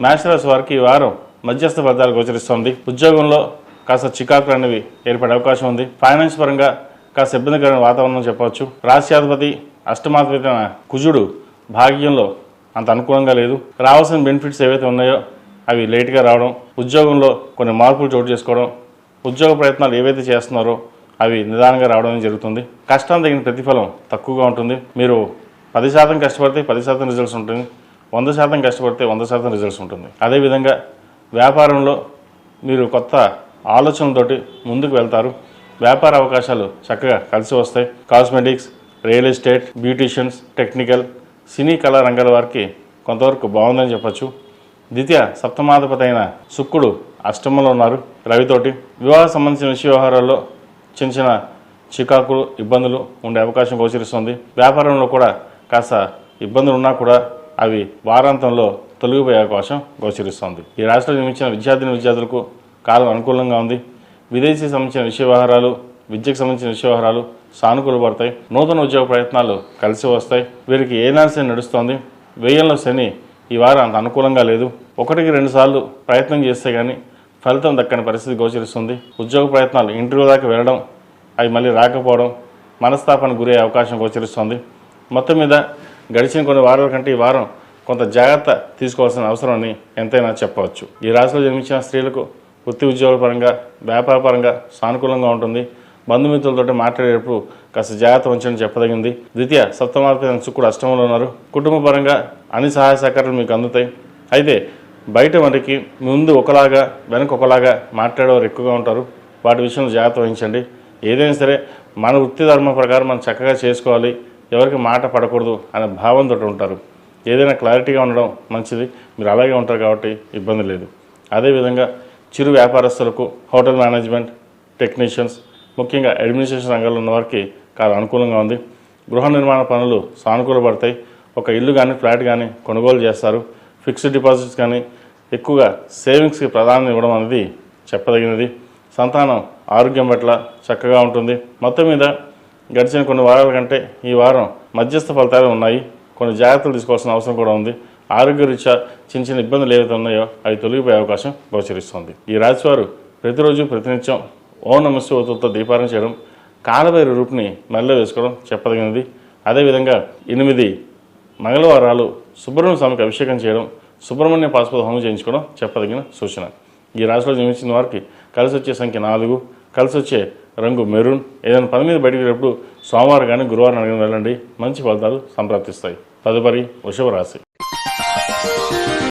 మేషరాశి వారికి ఈ వారం మధ్యస్థ ఫలితాలు గోచరిస్తోంది. ఉద్యోగంలో కాస్త చికాకులు అనేవి ఏర్పడే అవకాశం ఉంది. ఫైనాన్స్ పరంగా కాస్త ఇబ్బందికరమైన వాతావరణం చెప్పవచ్చు. రాష్ట్రాధిపతి అష్టమాధిపతి కుజుడు భాగ్యంలో అంత అనుకూలంగా లేదు. రావాల్సిన బెనిఫిట్స్ ఏవైతే ఉన్నాయో అవి లేట్గా రావడం, ఉద్యోగంలో కొన్ని మార్పులు చోటు చేసుకోవడం, ఉద్యోగ ప్రయత్నాలు ఏవైతే చేస్తున్నారో అవి నిదానంగా రావడం జరుగుతుంది. కష్టానికి తగిన ప్రతిఫలం తక్కువగా ఉంటుంది. మీరు 10% కష్టపడితే 10% రిజల్ట్స్ ఉంటుంది, 100% కష్టపడితే 100% రిజల్ట్స్ ఉంటుంది. అదేవిధంగా వ్యాపారంలో మీరు కొత్త ఆలోచనలతోటి ముందుకు వెళ్తారు. వ్యాపార అవకాశాలు చక్కగా కలిసి వస్తాయి. Cosmetics, real estate, beauticians, technical, cine కళా రంగాల వారికి కొంతవరకు బాగుందని చెప్పచ్చు. ద్వితీయ సప్తమాధిపతి అయిన శుక్రుడు అష్టమంలో ఉన్నారు రవితోటి. వివాహ సంబంధించిన విషయ వ్యవహారాల్లో చిన్న చిన్న చికాకులు, ఇబ్బందులు ఉండే అవకాశం గోచరిస్తుంది. వ్యాపారంలో కూడా కాస్త ఇబ్బందులు ఉన్నా కూడా అవి వారాంతంలో తొలగిపోయే అవకాశం గోచరిస్తుంది. ఈ రాష్ట్రంలో జన్మించిన విద్యార్థులకు కాలం అనుకూలంగా ఉంది. విదేశీ సంబంధించిన విషయ వ్యవహారాలు, విద్యకు సంబంధించిన విషయ వ్యవహారాలు సానుకూల పడతాయి. నూతన ఉద్యోగ ప్రయత్నాలు కలిసి వస్తాయి. వీరికి ఏనాశని నడుస్తోంది. వ్యయంలో శని ఈ వారం అంత అనుకూలంగా లేదు. 1-2 సార్లు ప్రయత్నం చేస్తే కానీ ఫలితం దక్కని పరిస్థితి గోచరిస్తుంది. ఉద్యోగ ప్రయత్నాలు ఇంటర్వ్యూ దాకా వెళ్ళడం, అవి మళ్ళీ రాకపోవడం, మనస్తాపానికి గురయ్యే అవకాశం గోచరిస్తుంది. మొత్తం మీద గడిచిన కొన్ని వారాల కంటే ఈ వారం కొంత జాగ్రత్త తీసుకోవాల్సిన అవసరం అని ఎంతైనా చెప్పవచ్చు. ఈ రాశిలో జన్మించిన స్త్రీలకు వృత్తి ఉద్యోగాల పరంగా, వ్యాపార పరంగా సానుకూలంగా ఉంటుంది. బంధుమిత్రులతో మాట్లాడేటప్పుడు కాస్త జాగ్రత్త ఉంచని చెప్పదగింది. ద్వితీయ సప్తమాధిపతి శుక్రుడు అష్టమంలో ఉన్నారు. కుటుంబ పరంగా అన్ని సహాయ సహకారాలు మీకు అందుతాయి. అయితే బయట మనకి ముందు ఒకలాగా వెనక ఒకలాగా మాట్లాడేవారు ఎక్కువగా ఉంటారు. వాటి విషయంలో జాగ్రత్త వహించండి. ఏదైనా సరే మన వృత్తి ధర్మం ప్రకారం మనం చక్కగా చేసుకోవాలి, ఎవరికి మాట పడకూడదు అనే భావంతో ఉంటారు. ఏదైనా క్లారిటీగా ఉండడం మంచిది. మీరు అలాగే ఉంటారు కాబట్టి ఇబ్బంది లేదు. అదేవిధంగా చిరు వ్యాపారస్తులకు, హోటల్ మేనేజ్మెంట్, టెక్నీషియన్స్, ముఖ్యంగా అడ్మినిస్ట్రేషన్ రంగంలో ఉన్న వారికి చాలా అనుకూలంగా ఉంది. గృహ నిర్మాణ పనులు సానుకూలపడతాయి. ఒక ఇల్లు కానీ ఫ్లాట్ కానీ కొనుగోలు చేస్తారు. ఫిక్స్డ్ డిపాజిట్స్ కానీ ఎక్కువగా సేవింగ్స్కి ప్రాధాన్యత ఇవ్వడం అనేది చెప్పదగినది. సంతానం ఆరోగ్యం పట్ల చక్కగా ఉంటుంది. మొత్తం మీద గడిచిన కొన్ని వారాల కంటే ఈ వారం మధ్యస్థ ఫలితాలు ఉన్నాయి. కొన్ని జాగ్రత్తలు తీసుకోవాల్సిన అవసరం కూడా ఉంది. ఆరోగ్యరీత్యా చిన్న చిన్న ఇబ్బందులు ఏవైతే ఉన్నాయో అవి తొలగిపోయే అవకాశం గోచరిస్తుంది. ఈ రాశివారు ప్రతిరోజు ప్రతినిత్యం ఓం నమః శివాయతో దీపారాధన చేయడం, కాలభైరవ రూపుని మెడలో వేసుకోవడం చెప్పదగినది. అదేవిధంగా 8 మంగళవారాలు సుబ్రహ్మణ్య స్వామికి అభిషేకం చేయడం, సుబ్రహ్మణ్య పాశుపత హోమం చేయించుకోవడం చెప్పదగిన సూచన. ఈ రాశిలో జన్మించిన వారికి కలిసి వచ్చే సంఖ్య 4, కలిసి వచ్చే రంగు మెరూన్. ఏదైనా పని మీద బయటికి వెళ్ళినప్పుడు సోమవారం కానీ గురువారం అడిగిన వెళ్ళండి, మంచి ఫలితాలు సంప్రాప్తిస్తాయి. తదుపరి వృషభ రాశి.